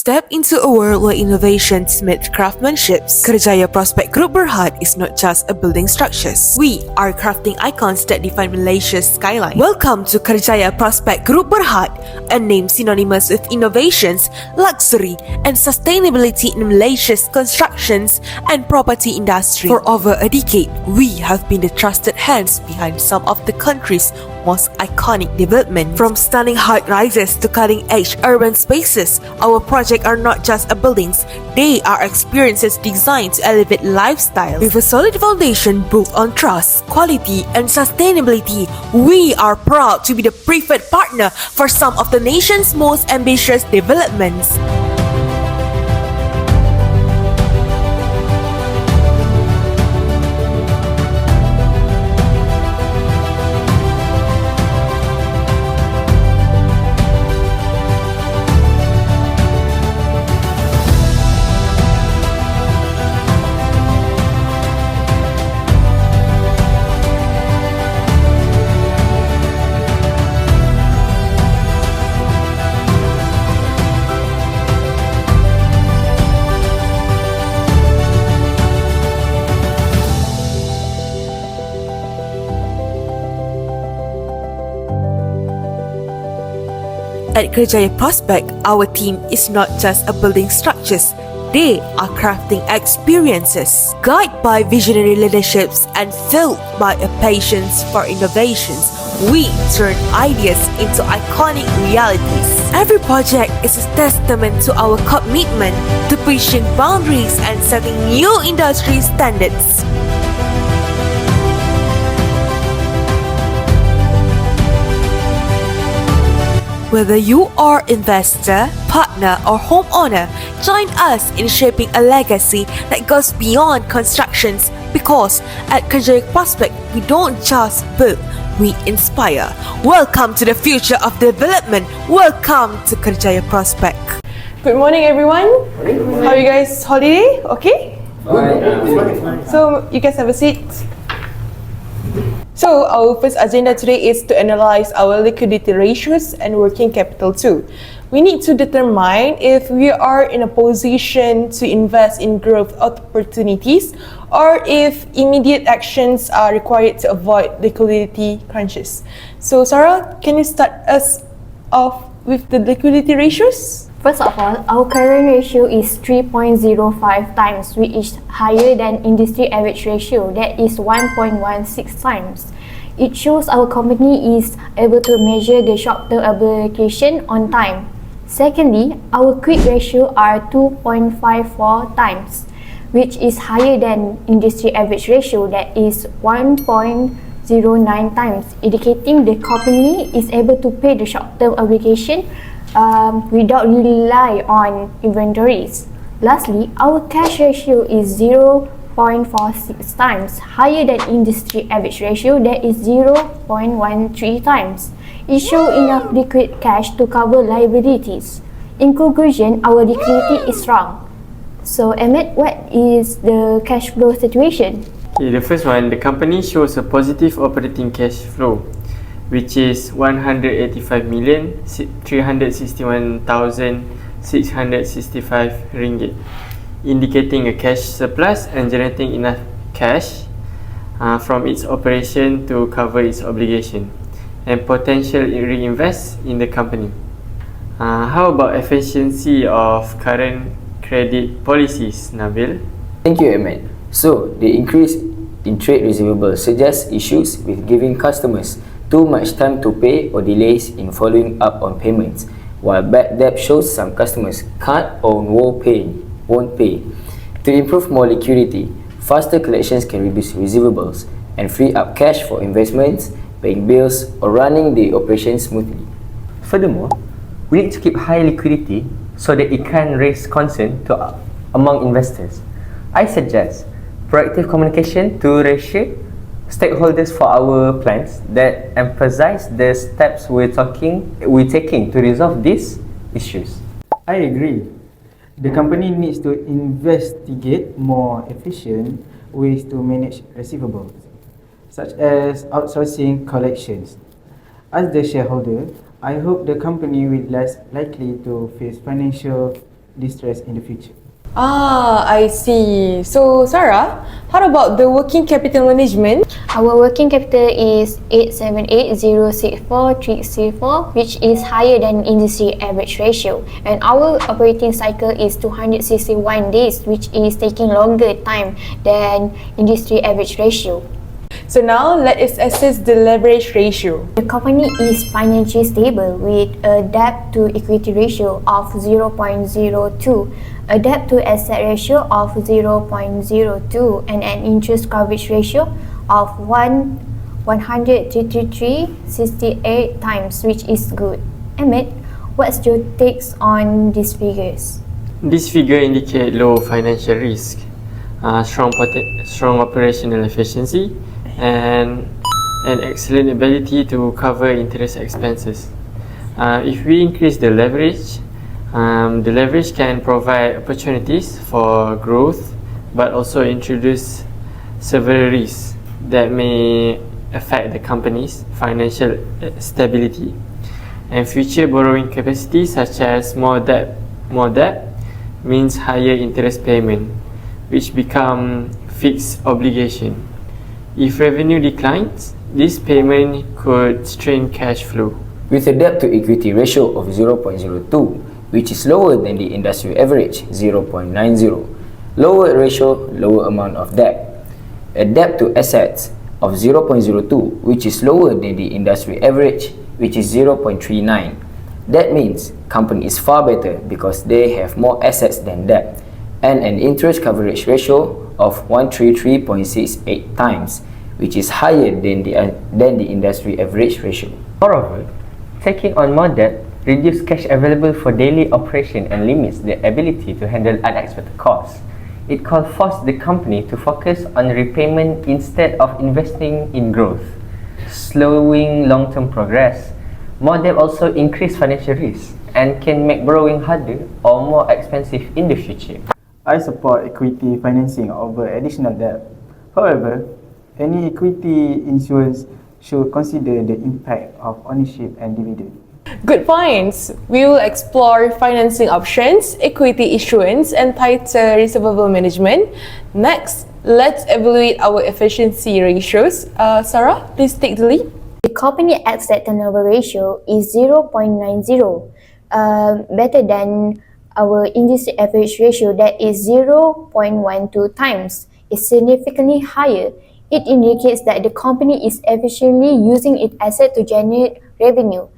Step into a world where innovations meet craftsmanship. Kerjaya Prospect Group Berhad is not just a building structures. We are crafting icons that define Malaysia's skyline. Welcome to Kerjaya Prospect Group Berhad, a name synonymous with innovations, luxury, and sustainability in Malaysia's constructions and property industry. For over a decade, we have been the trusted hands behind some of the country's most iconic development. From stunning high-rises to cutting-edge urban spaces, our projects are not just buildings, they are experiences designed to elevate lifestyle. With a solid foundation built on trust, quality, and sustainability, we are proud to be the preferred partner for some of the nation's most ambitious developments. At Kerjaya Prospect, our team is not just building structures, they are crafting experiences. Guided by visionary leaderships and fueled by a patience for innovations, we turn ideas into iconic realities. Every project is a testament to our commitment to pushing boundaries and setting new industry standards. Whether you are investor, partner, or homeowner, join us in shaping a legacy that goes beyond constructions, because at Kerjaya Prospect, we don't just build, we inspire. Welcome to the future of development. Welcome to Kerjaya Prospect. Good morning, everyone. How are you guys? Holiday? Okay? Fine. So, you guys have a seat. So, our first agenda today is to analyze our liquidity ratios and working capital too. We need to determine if we are in a position to invest in growth opportunities or if immediate actions are required to avoid liquidity crunches. So, Sarah, can you start us off with the liquidity ratios? First of all, our current ratio is 3.05 times, which is higher than industry average ratio, that is 1.16 times. It shows our company is able to measure the short-term obligation on time. Secondly, our quick ratio are 2.54 times, which is higher than industry average ratio, that is 1.09 times, indicating the company is able to pay the short-term obligation without rely on inventories. Lastly, our cash ratio is 0.46 times, higher than industry average ratio, that is 0.13 times. It shows enough liquid cash to cover liabilities. In conclusion, our liquidity is strong. So, Emmett, what is the cash flow situation? Okay, the first one, the company shows a positive operating cash flow, which is 185,361,665 ringgit, indicating a cash surplus and generating enough cash from its operation to cover its obligation and potential reinvest in the company. How about efficiency of current credit policies, Nabil? Thank you, Ahmed. So, the increase in trade receivables suggests issues with giving customers too much time to pay or delays in following up on payments, while bad debt shows some customers can't or won't pay. To improve more liquidity, faster collections can reduce receivables and free up cash for investments, paying bills, or running the operation smoothly. Furthermore, we need to keep high liquidity so that it can raise concern among investors. I suggest proactive communication to reassure stakeholders for our plans that emphasize the steps we're taking to resolve these issues. I agree. The company needs to investigate more efficient ways to manage receivables, such as outsourcing collections. As the shareholder, I hope the company will less likely to face financial distress in the future. I see. So, Sarah, how about the working capital management? Our working capital is 878,064,334, which is higher than industry average ratio. And our operating cycle is 261 days, which is taking longer time than industry average ratio. So now let us assess the leverage ratio. The company is financially stable with a debt to equity ratio of 0.02, a debt to asset ratio of 0.02, and an interest coverage ratio of 133.68 times, which is good. Emmett, what's your takes on these figures? This figure indicates low financial risk, strong operational efficiency, and an excellent ability to cover interest expenses. If we increase the leverage can provide opportunities for growth, but also introduce several risks that may affect the company's financial stability and future borrowing capacity, such as more debt means higher interest payment, which become fixed obligation. If revenue declines, this payment could strain cash flow. With a debt to equity ratio of 0.02, which is lower than the industry average 0.90, lower ratio, lower amount of debt. A debt to assets of 0.02, which is lower than the industry average, which is 0.39. That means company is far better because they have more assets than debt, and an interest coverage ratio of 133.68 times, which is higher than the industry average ratio. Moreover, taking on more debt reduces cash available for daily operation and limits the ability to handle unexpected costs. It can force the company to focus on repayment instead of investing in growth, slowing long-term progress. More debt also increases financial risk and can make borrowing harder or more expensive in the future. I support equity financing over additional debt. However, any equity issuance should consider the impact of ownership and dividend. Good points. We will explore financing options, equity issuance, and tighter receivable management. Next, let's evaluate our efficiency ratios. Sarah, please take the lead. The company asset turnover ratio is 0.90, better than our industry average ratio that is 0.12 times. It's significantly higher. It indicates that the company is efficiently using its asset to generate revenue.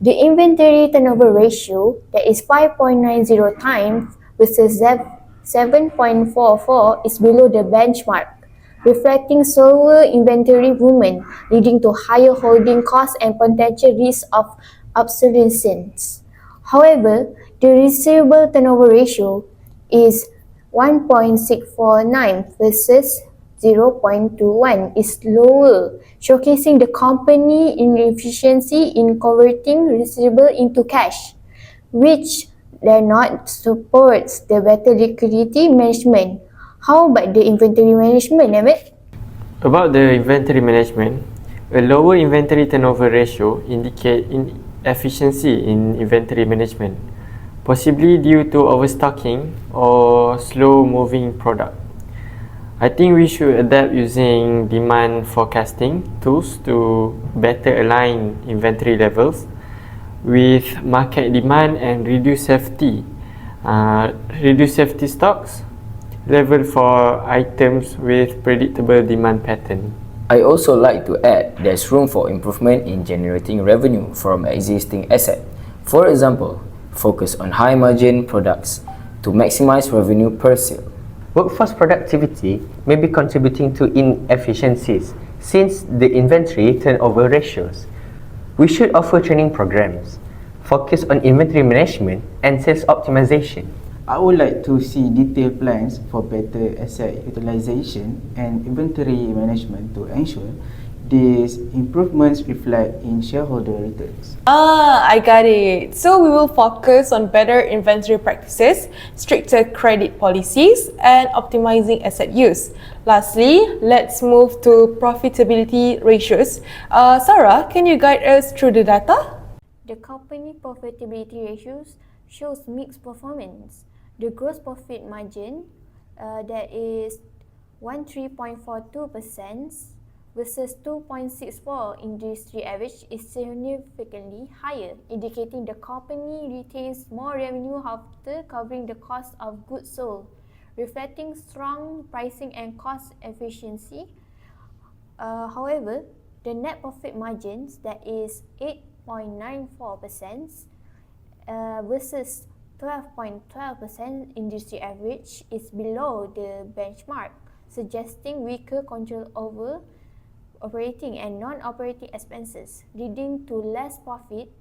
The inventory turnover ratio that is 5.90 times versus 7.44 is below the benchmark, reflecting slower inventory movement, leading to higher holding costs and potential risk of obsolescence. However, the receivable turnover ratio is 1.649 versus 0.21 is lower, showcasing the company inefficiency in converting receivable into cash, which does not support the better liquidity management. How about the inventory management, Emmett? About the inventory management, a lower inventory turnover ratio indicates inefficiency in inventory management, possibly due to overstocking or slow-moving product. I think we should adapt using demand forecasting tools to better align inventory levels with market demand and reduce safety stocks level for items with predictable demand pattern. I also like to add there's room for improvement in generating revenue from existing asset. For example, focus on high margin products to maximize revenue per sale. Workforce productivity may be contributing to inefficiencies since the inventory turnover ratios. We should offer training programs, focus on inventory management and sales optimization. I would like to see detailed plans for better asset utilization and inventory management to ensure these improvements reflect in shareholder returns. I got it. So we will focus on better inventory practices, stricter credit policies, and optimizing asset use. Lastly, let's move to profitability ratios. Sarah, can you guide us through the data? The company profitability ratios shows mixed performance. The gross profit margin that is 13.42% versus 2.64 industry average is significantly higher, indicating the company retains more revenue after covering the cost of goods sold, reflecting strong pricing and cost efficiency. However, the net profit margins that is 8.94% versus 12.12% industry average is below the benchmark, suggesting weaker control over operating and non-operating expenses, leading to less profit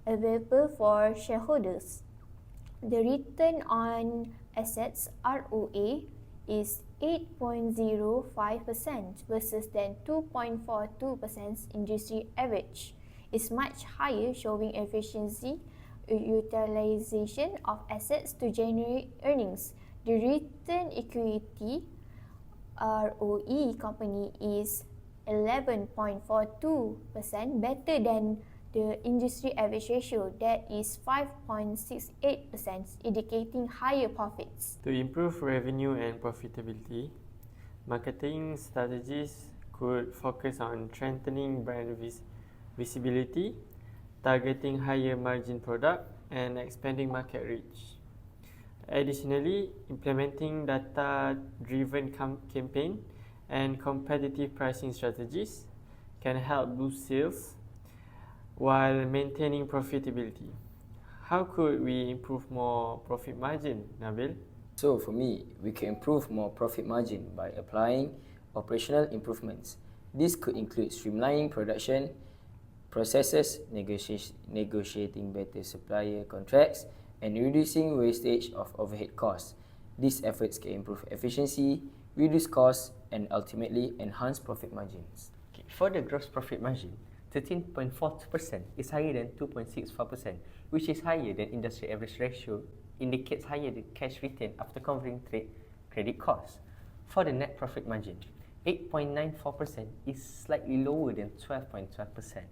available for shareholders. The return on assets ROA is 8.05% versus than 2.42% industry average. Is much higher, showing efficiency utilization of assets to generate earnings. The return equity ROE company is 11.42%, better than the industry average ratio that is 5.68%, indicating higher profits. To improve revenue and profitability, marketing strategies could focus on strengthening brand visibility, targeting higher margin product, and expanding market reach. Additionally, implementing data-driven campaign and competitive pricing strategies can help boost sales while maintaining profitability. How could we improve more profit margin, Nabil? So for me, we can improve more profit margin by applying operational improvements. This could include streamlining production processes, negotiating better supplier contracts, and reducing wastage of overhead costs. These efforts can improve efficiency, reduce costs, and ultimately enhance profit margins. Okay. For the gross profit margin, 13.42% is higher than 2.64%, which is higher than industry average ratio, indicates higher the cash return after covering trade credit costs. For the net profit margin, 8.94% is slightly lower than 12.12%,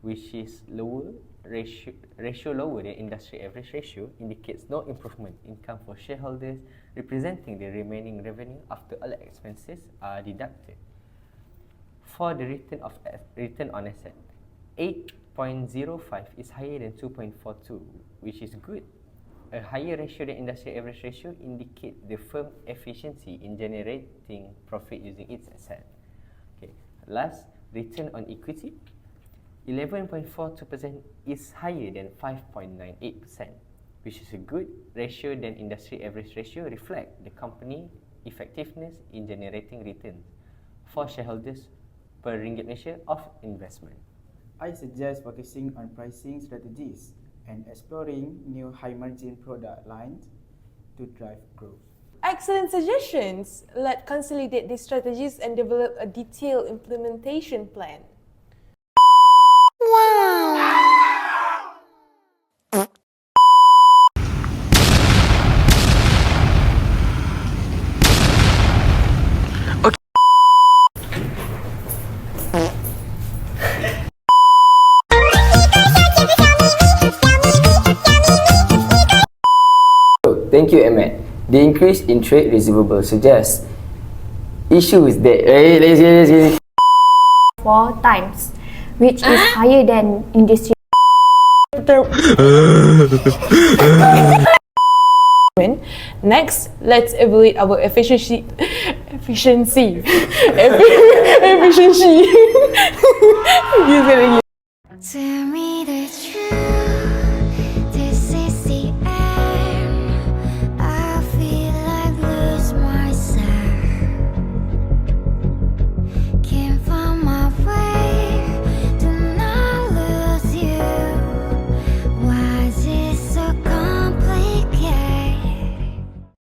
which is lower ratio lower than industry average ratio, indicates no improvement in income for shareholders, representing the remaining revenue after all expenses are deducted. For the return on asset, 8.05 is higher than 2.42, which is good. A higher ratio than industry average ratio indicates the firm efficiency in generating profit using its asset. Okay. Last, return on equity, 11.42% is higher than 5.98%, which is a good ratio than industry average ratio, reflect the company effectiveness in generating returns for shareholders per ringgit Malaysia of investment. I suggest focusing on pricing strategies and exploring new high-margin product lines to drive growth. Excellent suggestions! Let's consolidate these strategies and develop a detailed implementation plan. Thank you, Ahmed. The increase in trade receivables suggests issues that 4 times, which is higher than industry. Next, let's evaluate our efficiency. Efficiency. To me